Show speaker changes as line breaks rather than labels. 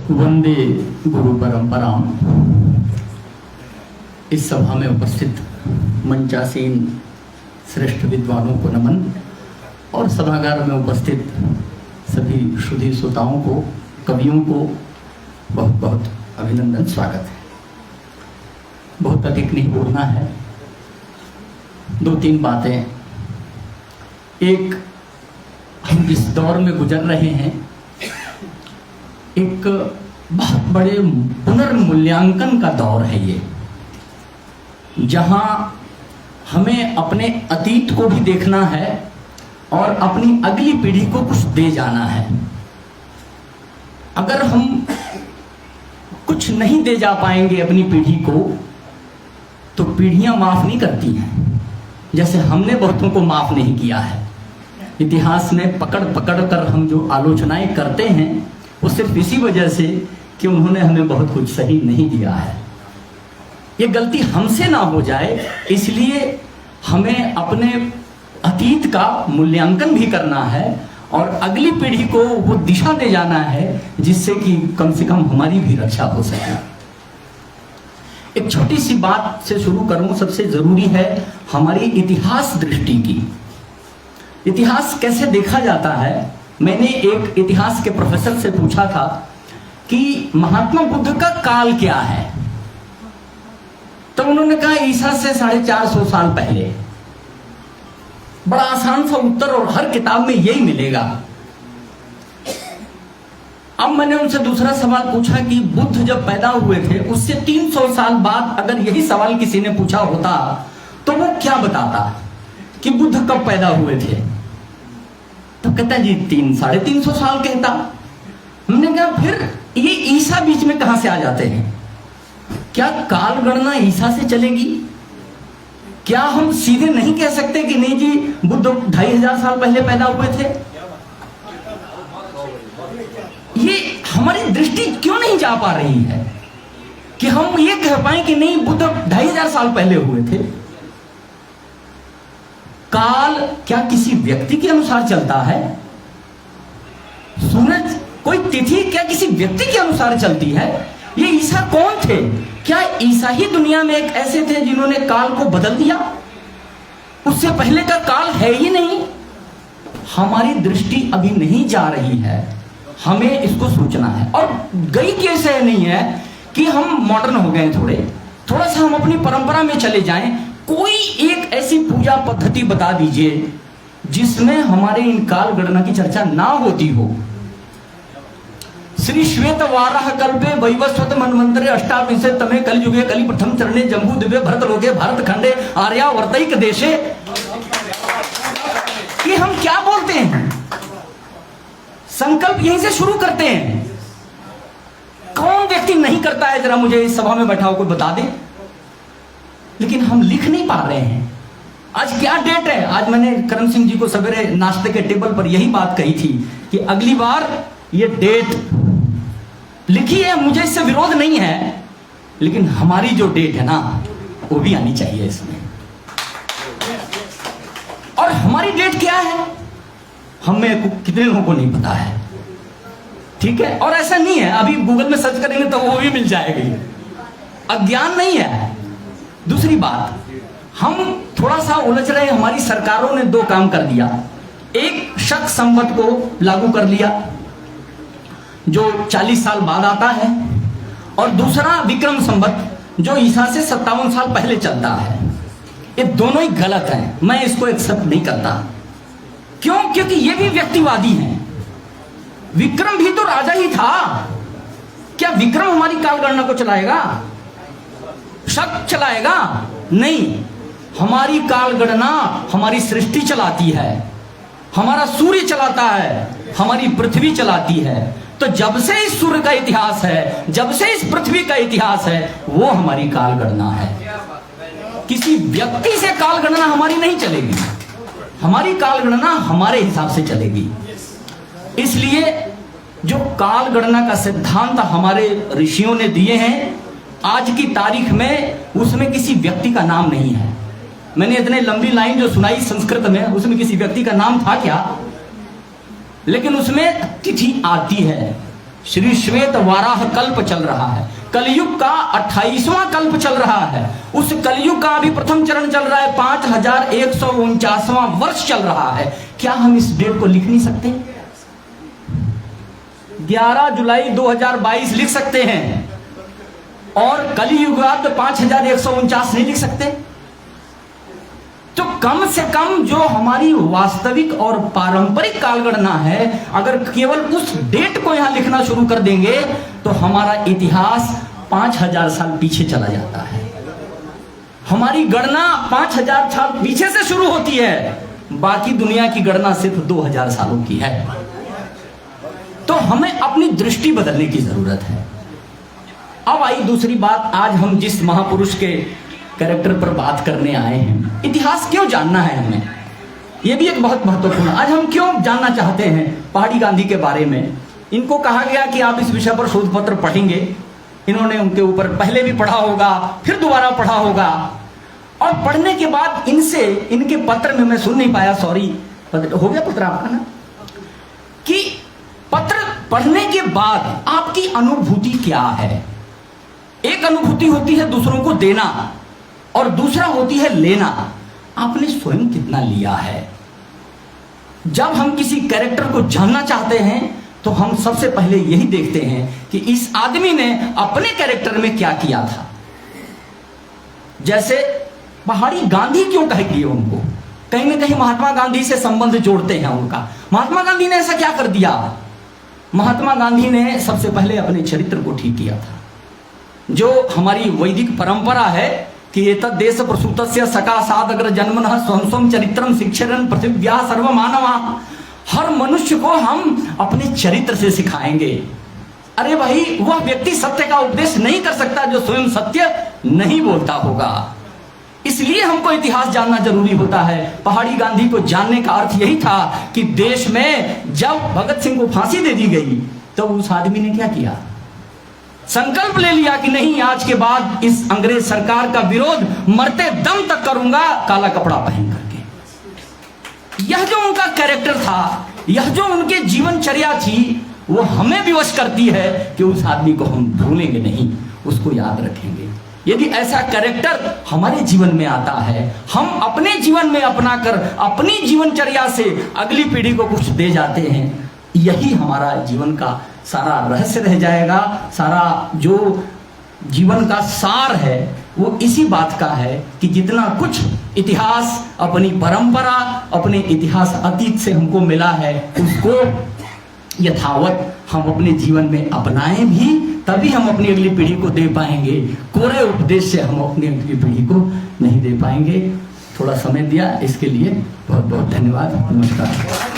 वंदे गुरु परंपराम। इस सभा में उपस्थित मंचासीन श्रेष्ठ विद्वानों को नमन और सभागार में उपस्थित सभी शुद्धि श्रोताओं को, कवियों को बहुत बहुत अभिनंदन, स्वागत है। बहुत अधिक नहीं बोलना है, दो तीन बातें। एक, हम जिस दौर में गुजर रहे हैं, एक बहुत बड़े पुनर्मूल्यांकन का दौर है ये, जहां हमें अपने अतीत को भी देखना है और अपनी अगली पीढ़ी को कुछ दे जाना है। अगर हम कुछ नहीं दे जा पाएंगे अपनी पीढ़ी को, तो पीढ़ियां माफ नहीं करती हैं, जैसे हमने बहुतों को माफ नहीं किया है। इतिहास में पकड़ पकड़ कर हम जो आलोचनाएं करते हैं, वो सिर्फ इसी वजह से कि उन्होंने हमें बहुत कुछ सही नहीं दिया है। ये गलती हमसे ना हो जाए, इसलिए हमें अपने अतीत का मूल्यांकन भी करना है और अगली पीढ़ी को वो दिशा दे जाना है जिससे कि कम से कम हमारी भी रक्षा हो सके। एक छोटी सी बात से शुरू करूं। सबसे जरूरी है हमारी इतिहास दृष्टि की। इतिहास कैसे देखा जाता है? मैंने एक इतिहास के प्रोफेसर से पूछा था कि महात्मा बुद्ध का काल क्या है, तो उन्होंने कहा ईसा से 450 साल पहले। बड़ा आसान सा उत्तर और हर किताब में यही मिलेगा। अब मैंने उनसे दूसरा सवाल पूछा कि बुद्ध जब पैदा हुए थे, उससे 300 साल बाद अगर यही सवाल किसी ने पूछा होता तो वो क्या बताता कि बुद्ध कब पैदा हुए थे? तो कहता जी 300-350 साल कहता। हमने कहा फिर ये ईसा बीच में कहां से आ जाते हैं? क्या काल गणना ईसा से चलेगी? क्या हम सीधे नहीं कह सकते कि नहीं जी बुद्ध 2500 साल पहले पैदा हुए थे? ये हमारी दृष्टि क्यों नहीं जा पा रही है कि हम ये कह पाए कि नहीं बुद्ध 2500 साल पहले हुए थे? काल क्या किसी व्यक्ति के अनुसार चलता है? सूरज, कोई तिथि क्या किसी व्यक्ति के अनुसार चलती है? ये ईसा कौन थे? क्या ईसा ही दुनिया में एक ऐसे थे जिन्होंने काल को बदल दिया? उससे पहले का काल है ही नहीं। हमारी दृष्टि अभी नहीं जा रही है, हमें इसको सोचना है। और गई कैसे नहीं है कि हम मॉडर्न हो गए, थोड़ा सा हम अपनी परंपरा में चले जाएं। कोई एक ऐसी पूजा पद्धति बता दीजिए जिसमें हमारे इन काल गणना की चर्चा ना होती हो। श्री श्वेत वाराह कल्पे वैवस्वत मनवंतरे अष्टाविंशे तमे कलियुगे कलि प्रथम चरणे जम्बू दिव्य भरत लोके भारत खंडे आर्यावर्तैक देशे। कि हम क्या बोलते हैं? संकल्प यहीं से शुरू करते हैं। कौन व्यक्ति नहीं करता है? जरा मुझे इस सभा में बैठा हो कोई बता दे। लेकिन हम लिख नहीं पा रहे हैं। आज क्या डेट है? आज मैंने करण सिंह जी को सवेरे नाश्ते के टेबल पर यही बात कही थी कि अगली बार ये डेट लिखी है, मुझे इससे विरोध नहीं है, लेकिन हमारी जो डेट है ना, वो भी आनी चाहिए इसमें। और हमारी डेट क्या है हमें कितने लोगों को नहीं पता है, ठीक है? और ऐसा नहीं है, अभी गूगल में सर्च करेंगे तो वो भी मिल जाएगी। अज्ञान नहीं है। दूसरी बात, हम थोड़ा सा उलझ रहे हैं। हमारी सरकारों ने दो काम कर दिया। एक शक संवत को लागू कर लिया जो 40 साल बाद आता है, और दूसरा विक्रम संवत जो ईसा से 57 साल पहले चलता है। ये दोनों ही गलत हैं, मैं इसको एक्सेप्ट नहीं करता। क्यों? क्योंकि ये भी व्यक्तिवादी हैं। विक्रम भी तो राजा ही था। क्या विक्रम हमारी काल गणना को चलाएगा? शक चलाएगा? नहीं। हमारी काल गणना हमारी सृष्टि चलाती है, हमारा सूर्य चलाता है, हमारी पृथ्वी चलाती है। तो जब से इस सूर्य का इतिहास है, जब से इस पृथ्वी का इतिहास है, वो हमारी काल गणना है। किसी व्यक्ति से काल गणना हमारी नहीं चलेगी। हमारी काल गणना हमारे हिसाब से चलेगी। इसलिए जो काल गणना का सिद्धांत हमारे ऋषियों ने दिए हैं, आज की तारीख में उसमें किसी व्यक्ति का नाम नहीं है। मैंने इतने लंबी लाइन जो सुनाई संस्कृत में, उसमें किसी व्यक्ति का नाम था क्या? लेकिन उसमें तिथि आती है, श्री श्वेत वाराह कल्प चल रहा है, कलयुग का 28वां कल्प चल रहा है। उस कलयुग का अभी प्रथम चरण चल रहा है, 5149वां वर्ष चल रहा है। क्या हम इस डेट को लिख नहीं सकते? 11 जुलाई 2022 लिख सकते हैं और कलयुगाब्द 5149 नहीं लिख सकते? तो कम से कम जो हमारी वास्तविक और पारंपरिक कालगणना है, अगर केवल उस डेट को यहां लिखना शुरू कर देंगे तो हमारा इतिहास 5000 साल पीछे चला जाता है। हमारी गणना 5000 साल पीछे से शुरू होती है, बाकी दुनिया की गणना सिर्फ 2000 सालों की है। तो हमें अपनी दृष्टि बदलने की जरूरत है। अब आई दूसरी बात, आज हम जिस महापुरुष के कैरेक्टर पर बात करने आए हैं, इतिहास क्यों जानना है हमें, यह भी एक बहुत महत्वपूर्ण। आज हम क्यों जानना चाहते हैं पहाड़ी गांधी के बारे में? इनको कहा गया कि आप इस विषय पर शोध पत्र पढ़ेंगे। इन्होंने उनके ऊपर पहले भी पढ़ा होगा, फिर दोबारा पढ़ा होगा, और पढ़ने के बाद इनसे, इनके पत्र में मैं सुन नहीं पाया, सॉरी, हो गया पत्र आपका ना, कि पत्र पढ़ने के बाद आपकी अनुभूति क्या है? एक अनुभूति होती है दूसरों को देना और दूसरा होती है लेना। आपने स्वयं कितना लिया है? जब हम किसी कैरेक्टर को जानना चाहते हैं तो हम सबसे पहले यही देखते हैं कि इस आदमी ने अपने कैरेक्टर में क्या किया था। जैसे पहाड़ी गांधी क्यों कह दिए उनको? कहीं ना कहीं महात्मा गांधी से संबंध जोड़ते हैं उनका। महात्मा गांधी ने ऐसा क्या कर दिया? महात्मा गांधी ने सबसे पहले अपने चरित्र को ठीक किया था। जो हमारी वैदिक परंपरा है कि एतद् देश प्रसूतस्य सकाशाद अग्र जन्मनः स्वं स्वं चरित्रम शिक्षरन् पृथिव्या सर्वमानवा। हर मनुष्य को हम अपने चरित्र से सिखाएंगे। अरे भाई, वह व्यक्ति सत्य का उपदेश नहीं कर सकता जो स्वयं सत्य नहीं बोलता होगा। इसलिए हमको इतिहास जानना जरूरी होता है। पहाड़ी गांधी को जानने का अर्थ यही था कि देश में जब भगत सिंह को फांसी दे दी गई तो उस आदमी ने क्या किया? संकल्प ले लिया कि नहीं, आज के बाद इस अंग्रेज सरकार का विरोध मरते दम तक करूंगा, काला कपड़ा पहन करके। यह जो उनका कैरेक्टर था, यह जो उनके जीवनचर्या थी, वो हमें विवश करती है कि उस आदमी को हम भूलेंगे नहीं, उसको याद रखेंगे। यदि ऐसा कैरेक्टर हमारे जीवन में आता है, हम अपने जीवन में अपनाकर अपनी जीवनचर्या से अगली पीढ़ी को कुछ दे जाते हैं, यही हमारा जीवन का सारा रहस्य रह जाएगा। सारा जो जीवन का सार है वो इसी बात का है कि जितना कुछ इतिहास, अपनी परंपरा, अपने इतिहास अतीत से हमको मिला है, उसको यथावत हम अपने जीवन में अपनाएं भी, तभी हम अपनी अगली पीढ़ी को दे पाएंगे। कोरे उपदेश से हम अपनी अगली पीढ़ी को नहीं दे पाएंगे। थोड़ा समय दिया इसके लिए बहुत बहुत धन्यवाद। नमस्कार।